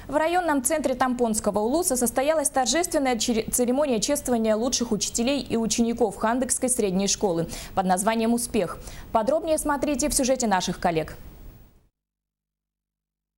В районном центре Тампонского улуса состоялась торжественная церемония чествования лучших учителей и учеников Хандыкской средней школы под названием «Успех». Подробнее смотрите в сюжете наших коллег.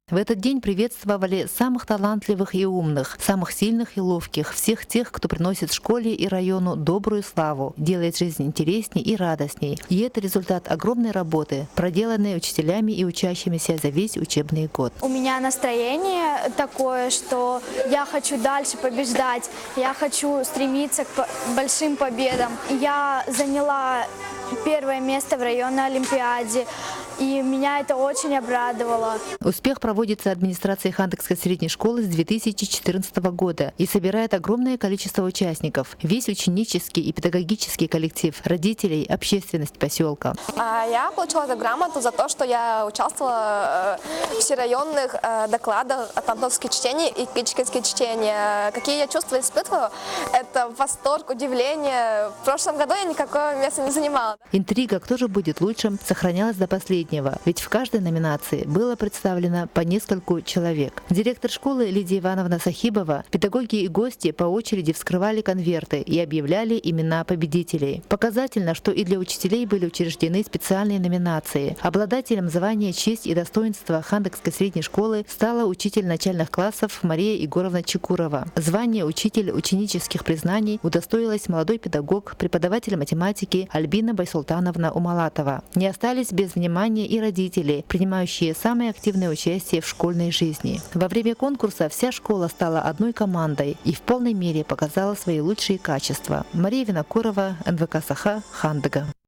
В этот день приветствовали самых талантливых и умных, самых сильных и ловких, всех тех, кто приносит школе и району добрую славу, делает жизнь интересней и радостней. И это результат огромной работы, проделанной учителями и учащимися за весь учебный год. У меня настроение такое, что я хочу дальше побеждать, я хочу стремиться к большим победам. Я заняла первое место в районной олимпиаде, и меня это очень обрадовало. Успех проводится администрацией Хандыкской средней школы с 2014 года и собирает огромное количество участников. Весь ученический и педагогический коллектив, родителей, общественность поселка. Я получила эту грамоту за то, что я участвовала в всерайонных докладах о тампонском чтении и критическом чтении. Какие я чувства испытываю? Это восторг, удивление. В прошлом году я никакого места не занимала. Интрига, кто же будет лучшим, сохранялась до последнего. Ведь в каждой номинации было представлено по нескольку человек. Директор школы Лидия Ивановна Сахибова, педагоги и гости по очереди вскрывали конверты и объявляли имена победителей. Показательно, что и для учителей были учреждены специальные номинации. Обладателем звания «Честь и достоинство» Хандыкской средней школы стала учитель начальных классов Мария Егоровна Чекурова. Звание «Учитель ученических признаний» удостоилась молодой педагог, преподаватель математики Альбина Байсултановна Умалатова. Не остались без внимания и родители, принимающие самое активное участие в школьной жизни. Во время конкурса вся школа стала одной командой и в полной мере показала свои лучшие качества. Мария Винокурова, НВК Саха, Хандыга.